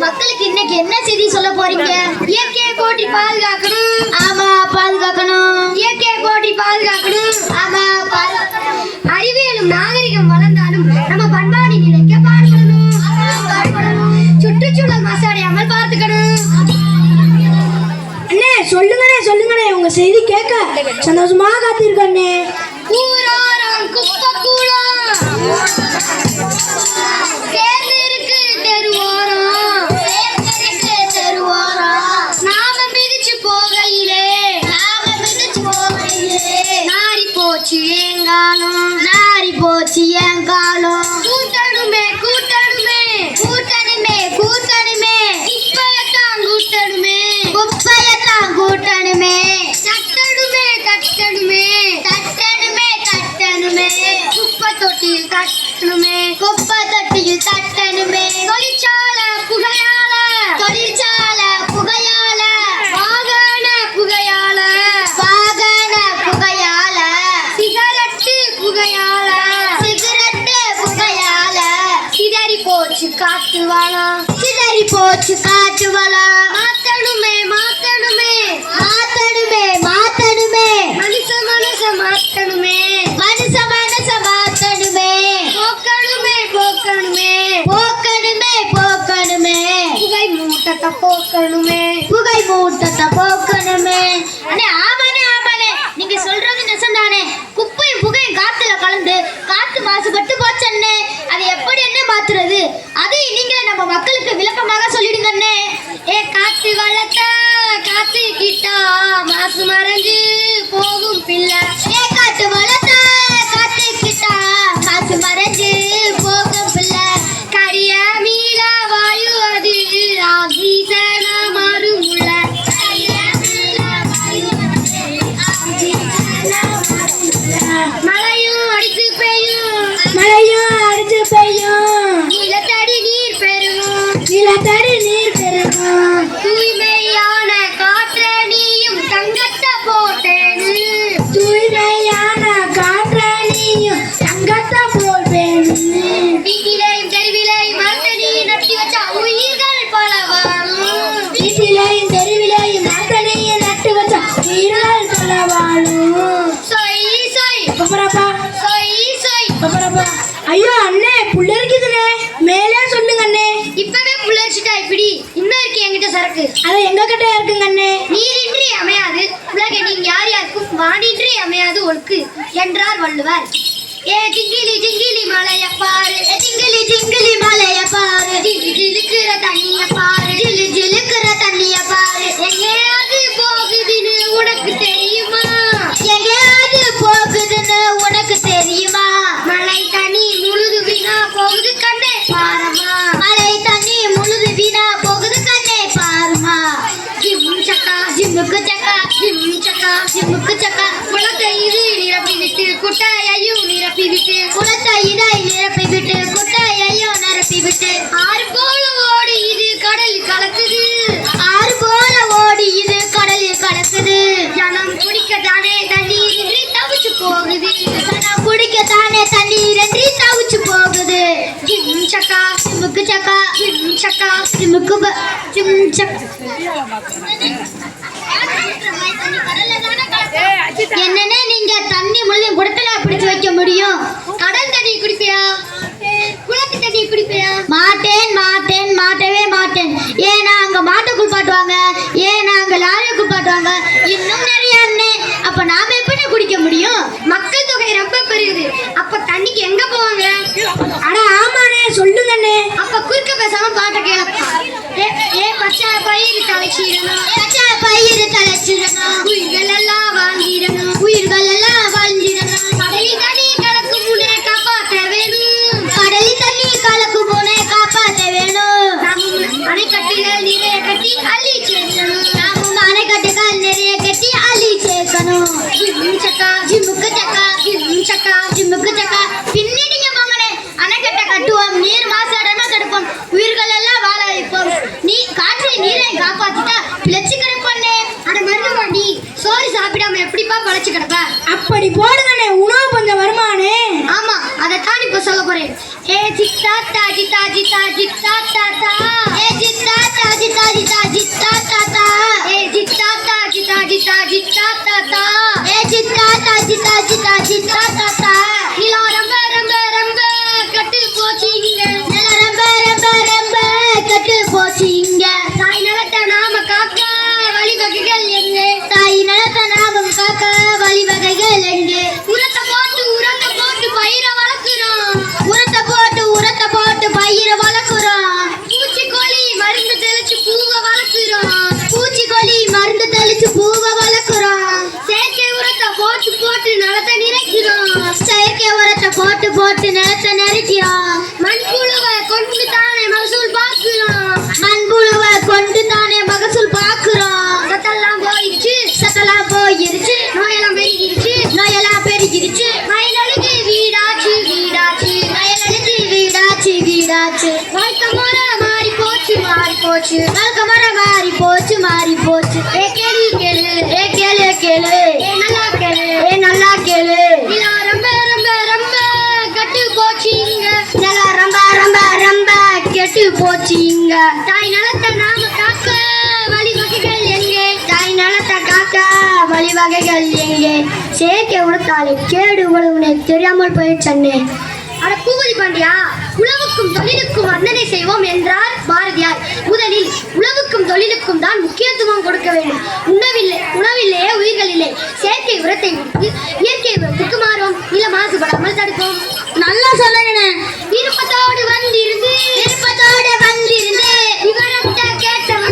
மக்களுக்கு இன்னைக்கு என்ன செய்தி சொல்ல போறீங்க? இயற்கையை போற்றி பாதுகாக்கணும். ஆமா, பாதுகாக்கணும். இயற்கையை போற்றி பாதுகாக்கணும். ஆமா, பாதுகாக்கணும். அறிவியலும் நாகரிகம் வளர்ந்தாலும் நம்ம பண்பாடு நிலைக்க பாடுபடணும். சுற்றுச்சூழல் மாசடையாமல் பார்த்துக்கணும். அண்ணே சொல்லுங்கண்ணே உங்க செய்தி கேட்க சந்தோஷமா காத்திருக்கண்ணே. ஊராரம் குப்பை கூலம் சேர்ந்திருக்கு தெருவோரம், நாம மிதிச்சு போகையிலே நாரி போச்சு எங்காலம், நாரி போச்சு எங்காலம். கூட்டணுமே கூட்டணுமே கூட்டணுமே கூட்டணுமே குப்பையத்தான் கூட்டணுமே, குப்பையத்தான் கூட்டணுமே. தட்டணுமே தட்டணுமே தட்டணுமே தட்டணுமே குப்பை தொட்டியில் தட்டணுமே, குப்பை தொட்டியில் தட்டணுமே. தொழிற்சாலை புகையால, தொழிற்சாலை புகையால, வாகன புகையால, வாகன புகையால, சிகரெட்டு புகையால, சிகரெட்டு புகையால சிதறி போச்சு காட்டு வளம், சிதறி போச்சு காட்டு வளம். மாத்தணுமே மாத்தணுமே மாத்தணுமே மாத்தணுமே மனுஷ மனச மாத்தணுமே, மனுஷ மனச மாத்தணுமே. போக்கணுமே போக்கணுமே போக்கணுமே போக்கணுமே புகை மூட்டத்தை போக்கணுமே, புகை மூட்டத்தை போக்கணுமே. அண்ணே ஆமாண்ணே ஆமாண்ணே, நீங்க சொல்றது நெசந்தானே. குப்பையும் புகையும் காத்துல கலந்து காத்து மாசுபட்டு போச்சண்ணே. அது எப்படி என்ன மாத்துறது? அது நீங்களே நம்ம மக்களுக்கு விளக்கமாக சொல்லிடுங்கண்ணே. ஏ காத்து வளர்த்த காத்து கிட்டா மாசு மறைஞ்சு போகும் பிள்ளை, ஏ காத்து வளர்த்த காத்து கிட்டா மாசு மறைஞ்சு போகும் பிள்ளை. கரிய மீள வாயு அது ஆக்சிஜன மாறும் உள்ள, மழையும் அடித்து பெய்யும், மழையும் அடிச்சு பெய்யும், நிலத்தடி நீர் பெருகும், நிலத்தடி நீர் பெருகும். தூய்மையான காற்ற நீயும் தங்கத்தை போட்டேன்னு, தூய்மையான காற்றணியும் தங்கத்தை போல் வேணும். வீட்டிலேயும் தெருவிலேயும் மரத்தை நீ நட்டி வச்சா உயிர்கள் பல வாழும், வீட்டிலேயும் தெருவிலேயும் மரத்தனையும் நட்டு வச்சா உயிர்கள் சொல்ல வாழும். சொய் சொய் பப்பரப்பா சொய் சொய். பப்பரப்பா. ஐயோ அண்ணே புள்ள இருக்குதுண்ணே, மேலே சொல்லுங்க அண்ணே. இப்பவே புள்ளச்சிட்டா இப்படி இன்னும் இருக்கு என்கிட்ட சரக்கு. அது எங்க கிட்ட இருக்குங்க அண்ணே. நீரின்றி அமையாது உலக, நீங்க யார் யாருக்கும் வானின்றி அமையாது ஒழுக்கு என்றார் வள்ளுவர். ஏ திங்கிலி திங்கிலி மலைய பாரு, திங்கிலி திங்கிலி மலைய பாரு, ஜிலு ஜிலுக்குற தண்ணிய பாரு, ஜிலு ஜிலுக்குற தண்ணிய பாரு. எங்கேயாவது போகுதுன்னு உனக்கு தெரியுமா? எங்கேயாவது போகுதுன்னு உனக்கு தெரியுமா? மழை தண்ணி முழுது வீணா போகுது கண்ணே பாரமா, மழை தண்ணி முழுது வீணா போகுது கண்ணே பாருமா. ஜிம் சக்கா ஜிம்முக்கு சக்கா, ஜிம் சக்கா ஜிம்முக்கு சக்கா. குளத்தை இது நிரப்பி விட்டு குட்டையையும் நிரப்பி விட்டு, குளத்தை இதை நிரப்பி விட்டு குட்டையையும் நிரப்பி விட்டு. ஆறு போல ஓடி இது கடலில் கலக்குது, ஆறு போல ஓடி இது கடலில் கலக்குது. ஜனம் குடிக்கத்தானே தண்ணீர் இன்றி தவிச்சு போகுது, ஜனம் குடிக்கத்தானே தண்ணீர் இன்றி தவிச்சு போகுது. ஜிம் சக்கா ஜிம்முக்கு சக்கா, ஜிம் சக்கா ஜிம்முக்கு ஜிம் சக்கா. என்னன்னே நீங்க தண்ணி முழுதும் குடத்துல பிடிச்சு வைக்க முடியும்? கடல் தண்ணி குடிப்பியா? குளத்து தண்ணி குடிப்பியா? மாட்டேன் மாட்டேன் மாட்டவே மாட்டேன். ஏன்னா அங்க மாட்டை குளிப்பாட்டுவாங்க, ஏன்னா அங்க லாரியை குளிப்பாட்டுவாங்க, இன்னும் நிறைய அண்ணே. அப்ப நாம எப்படி குடிக்க முடியும்? மக்கள் தொகை ரொம்ப பெருகுது, அப்ப தண்ணிக்கு எங்க போவாங்க? அட ஆமாண்ணே சொல்லுங்க அண்ணே. அப்ப குறுக்க பேசாம பாட்டை கேளப்பா. ஏ பச்சை பயிர் தலைச்சிடணும், பச்சை பயிர் தலைச்சிடணும், உயிர்கள் எல்லாம் வாழ்ந்திடணும், உயிர்கள் எல்லாம் வாழ்ந்திடணும். கடலில் தண்ணி கலக்கும் முன்னே காப்பாற்ற வேணும், கடலில் தண்ணி கலக்கும் முன்னே காப்பாற்ற வேணும். நாமும் அணைக்கட்டுகள் நிறைய கட்டி அள்ளி சேர்க்கணும், நாமும் அணைக்கட்டுகள் நிறைய கட்டி அள்ளி சேர்க்கணும். ஜிம் சக்கா ஜிம்முக்கு சக்கா, ஜிம் சக்கா ஜிம்முக்கு சக்கா. பின்னடிங்க போங்கனே, அணைக்கட்டை கட்டுவோம், நீர் மாசாடாம தடுப்போம், உயிர்கள் எல்லாம் வாழ வைப்போம். நீ காற்றை நீரை காப்பாத்திட்டா பிழைச்சு கிடப்பண்ணே. அட மருந்துமாண்டி, சோறு சாப்பிடாம எப்படிப்பா பழைச்சு கிடப்ப? அப்படி போடுங்கண்ணே, உணவு கொஞ்சம் வருமானே. ஆமா, அதைத்தான் இப்ப சொல்ல போறேன். ஏ ஜித்தா தா ஜித்தா ஜித்தா ஜித்தா தா ஏ ஜித்தா தா ஜித்தா ஜித்தா ஜித்தா தா ஏ ஜித்தா தா ஜித்தா ஜித்தா ஜித்தா தா ஏ ஜித்தா தா ஜித்தா ஜித்தா ஜித்தா தா நிலம் ரொம்ப ரொம்ப ரொம்ப கட்டு போச்சு இங்க நிலம் ரொம்ப ரொம்ப ரொம்ப கட்டு போச்சு இங்க தாய் நிலத்தை நாம காக்க வழிவகைகள் எங்க தாய் நிலத்தை நாம காக்க வழிவகைகள் எங்க உரத்தை போட்டு பயிரை வளர்க்கிறோம் உரத்தை போட்டு பயிரை வளர்க்கிறோம் பூச்சிக்கொல்லி மருந்து தெளிச்சு பூவை வளர்க்கிறோம் பூச்சிக்கொல்லி மருந்து தெளிச்சு பூவை வளர்க்கிறோம் செயற்கை உரத்தை போட்டு நிலத்தை நிறைக்கிறோம் செயற்கை உரத்தை போட்டு நிலத்தை நிறைக்கிறோம் மண்புழுவை கொண்டு தானே மகசூல் பார்க்கிறோம் மண்புழுவை கொண்டு தானே மகசூல் பார்க்கிறோம் சத்தெல்லாம் போயிருச்சு நோயெல்லாம் பெருகிருச்சு மயிலழுகு வீடாச்சு வாழ்க்கை முறை மாறி போச்சு ஏ கேளு நல்லா கேளு நிலம் ரொம்ப ரொம்ப ரொம்ப கட்டு போச்சு இங்க நிலம் ரொம்ப ரொம்ப ரொம்ப கெட்டு போச்சு இங்க தாய் நிலத்தை நாம காக்க வழிவகைகள் எங்கே தாய் நிலத்தை காக்க வழிவகைகள் எங்கே செயற்கை உரத்தாலே கேடு உணவு தெரியாமல் போயிடுச்சன்னே அட பூபதி பாண்டியா உழவுக்கும் தொழிலுக்கும் வந்தனை செய்வோம் என்றார் பாரதியார். முதலில் உழவுக்கும் தொழிலுக்கும் தான் முக்கியத்துவம் கொடுக்க வேண்டும். உணவில்லையே உயிர்கள் இல்லை. செயற்கை உரத்தை விட்டு இயற்கை உரத்துக்கு மாறும். நில மாசுபடாமல் தடுப்போம்.